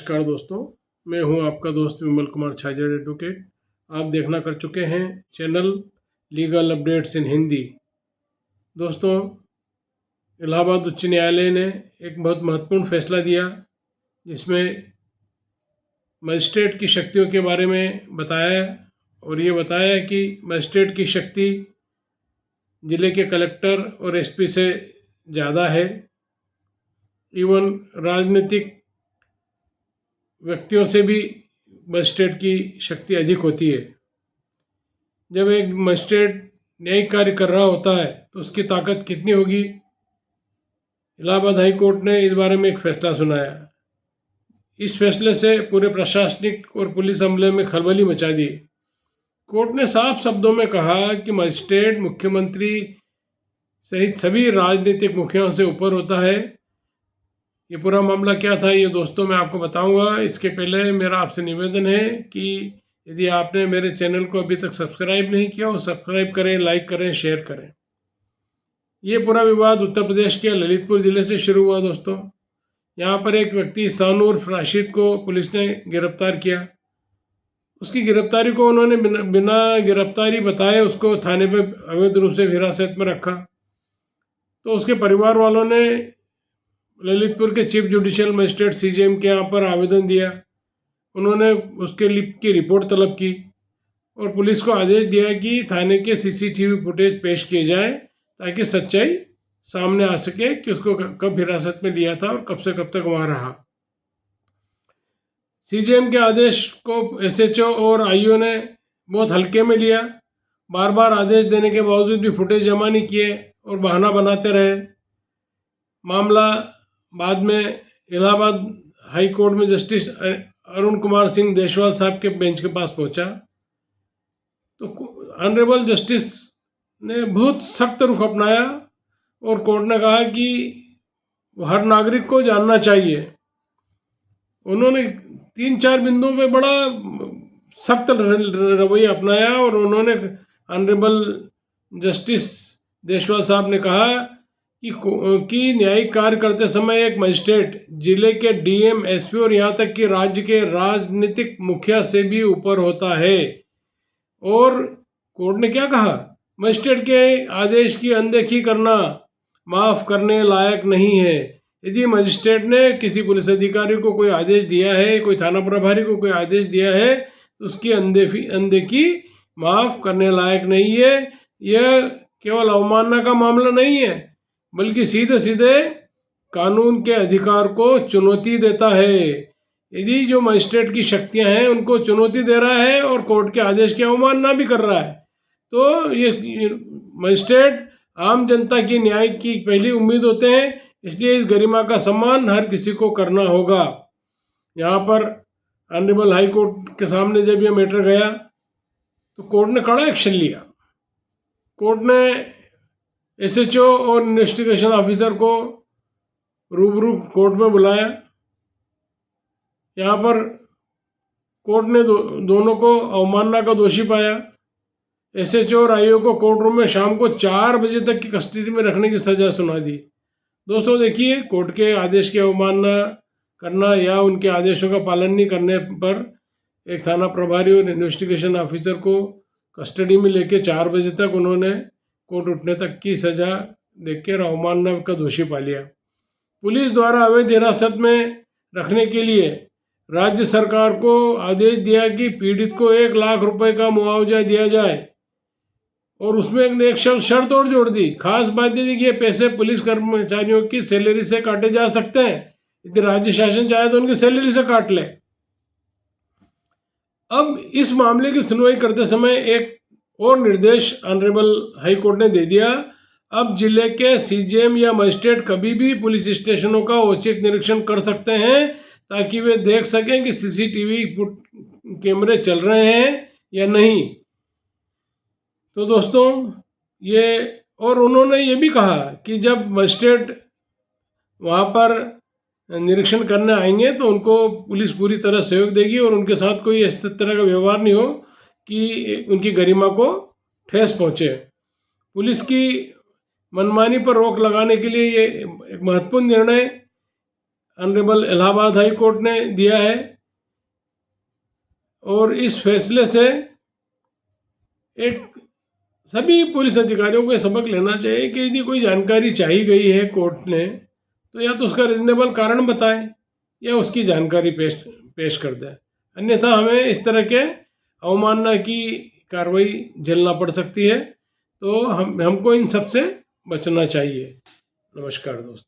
नमस्कार दोस्तों, मैं हूं आपका दोस्त विमल कुमार छाजेड़ एडवोकेट। आप देखना कर चुके हैं channel legal updates in Hindi. दोस्तों, इलाहाबाद उच्च न्यायालय ने एक बहुत महत्वपूर्ण फैसला दिया जिसमें मजिस्ट्रेट की शक्तियों के बारे में बताया और ये बताया कि मजिस्ट्रेट की शक्ति जिले के कलेक्टर और एसपी से ज़्यादा है। इवन राजनीतिक व्यक्तियों से भी मजिस्ट्रेट की शक्ति अधिक होती है। जब एक मजिस्ट्रेट न्यायिक कार्य कर रहा होता है तो उसकी ताकत कितनी होगी। इलाहाबाद हाई कोर्ट ने इस बारे में एक फैसला सुनाया। इस फैसले से पूरे प्रशासनिक और पुलिस अमले में खलबली मचा दी। कोर्ट ने साफ शब्दों में कहा कि मजिस्ट्रेट मुख्यमंत्री सहित सभी राजनीतिक मुखियाओं से ऊपर होता है। ये पूरा मामला क्या था ये दोस्तों मैं आपको बताऊंगा। इसके पहले मेरा आपसे निवेदन है कि यदि आपने मेरे चैनल को अभी तक सब्सक्राइब नहीं किया हो सब्सक्राइब करें, लाइक करें, शेयर करें। ये पूरा विवाद उत्तर प्रदेश के ललितपुर ज़िले से शुरू हुआ दोस्तों। यहाँ पर एक व्यक्ति सानूर राशिद को पुलिस ने गिरफ्तार किया। उसकी गिरफ्तारी को उन्होंने बिना गिरफ्तारी बताए उसको थाने पर अवैध रूप से हिरासत में रखा। तो उसके परिवार वालों ने ललितपुर के चीफ जुडिशियल मजिस्ट्रेट सीजेएम के यहाँ पर आवेदन दिया। उन्होंने उसके की रिपोर्ट तलब की और पुलिस को आदेश दिया कि थाने के सीसीटीवी फुटेज पेश किए जाए ताकि सच्चाई सामने आ सके कि उसको कब हिरासत में लिया था और कब से कब तक वहाँ रहा। सीजेएम के आदेश को एसएचओ और आईओ ने बहुत हल्के में लिया। बार बार आदेश देने के बावजूद भी फुटेज जमा नहीं किए और बहाना बनाते रहे। मामला बाद में इलाहाबाद हाई कोर्ट में जस्टिस अरुण कुमार सिंह देशवाल साहब के बेंच के पास पहुंचा। तो ऑनरेबल जस्टिस ने बहुत सख्त रुख अपनाया और कोर्ट ने कहा कि हर नागरिक को जानना चाहिए। उन्होंने 3-4 बिंदुओं पे बड़ा सख्त रवैया अपनाया और उन्होंने ऑनरेबल जस्टिस देशवाल साहब ने कहा कि न्यायिक कार्य करते समय एक मजिस्ट्रेट जिले के डीएम, एसपी और यहाँ तक कि राज्य के राजनीतिक मुखिया से भी ऊपर होता है। और कोर्ट ने क्या कहा, मजिस्ट्रेट के आदेश की अनदेखी करना माफ करने लायक नहीं है। यदि मजिस्ट्रेट ने किसी पुलिस अधिकारी को कोई आदेश दिया है, कोई थाना प्रभारी को कोई आदेश दिया है तो उसकी अनदेखी माफ करने लायक नहीं है। यह केवल अवमानना का मामला नहीं है बल्कि सीधे सीधे कानून के अधिकार को चुनौती देता है। यदि जो मजिस्ट्रेट की शक्तियां हैं उनको चुनौती दे रहा है और कोर्ट के आदेश की अवमानना भी कर रहा है तो ये मजिस्ट्रेट आम जनता की न्याय की पहली उम्मीद होते हैं। इसलिए इस गरिमा का सम्मान हर किसी को करना होगा। यहाँ पर ऑनरेबल हाई कोर्ट के सामने जब ये मैटर गया तो कोर्ट ने कड़ा एक्शन लिया। कोर्ट ने एसएचओ और इन्वेस्टिगेशन ऑफिसर को रूबरू कोर्ट में बुलाया। यहाँ पर कोर्ट ने दोनों को अवमानना का दोषी पाया। एसएचओ और आईओ को कोर्ट रूम में शाम को 4 बजे तक की कस्टडी में रखने की सजा सुना दी। दोस्तों देखिए, कोर्ट के आदेश की अवमानना करना या उनके आदेशों का पालन नहीं करने पर एक थाना प्रभारी और इन्वेस्टिगेशन ऑफिसर को कस्टडी में लेके 4 बजे तक उन्होंने कोर्ट उठने तक की सजा देकर अवमानना का दोषी पा लिया। पुलिस द्वारा अवैध हिरासत में रखने के लिए राज्य सरकार को आदेश दिया कि पीड़ित को 1 लाख रुपए का मुआवजा दिया जाए और उसमें एक शर्त और जोड़ दी। खास बात यह कि ये पैसे पुलिस कर्मचारियों की सैलरी से काटे जा सकते हैं। यदि राज्य शासन चाहे तो उनकी सैलरी से काट ले। अब इस मामले की सुनवाई करते समय एक और निर्देश ऑनरेबल हाई कोर्ट ने दे दिया। अब जिले के सीजेएम या मजिस्ट्रेट कभी भी पुलिस स्टेशनों का औचक निरीक्षण कर सकते हैं ताकि वे देख सकें कि सीसीटीवी कैमरे चल रहे हैं या नहीं। तो दोस्तों ये और उन्होंने ये भी कहा कि जब मजिस्ट्रेट वहाँ पर निरीक्षण करने आएंगे तो उनको पुलिस पूरी तरह सहयोग देगी और उनके साथ कोई इस तरह का व्यवहार नहीं हो कि उनकी गरिमा को ठेस पहुँचे। पुलिस की मनमानी पर रोक लगाने के लिए ये एक महत्वपूर्ण निर्णय ऑनरेबल इलाहाबाद हाई कोर्ट ने दिया है। और इस फैसले से एक सभी पुलिस अधिकारियों को सबक लेना चाहिए कि यदि कोई जानकारी चाहिए गई है कोर्ट ने, तो या तो उसका रिजनेबल कारण बताए या उसकी जानकारी पेश कर दे, अन्यथा हमें इस तरह के अवमानना की कार्रवाई झेलना पड़ सकती है। तो हमको इन सब से बचना चाहिए। नमस्कार दोस्तों।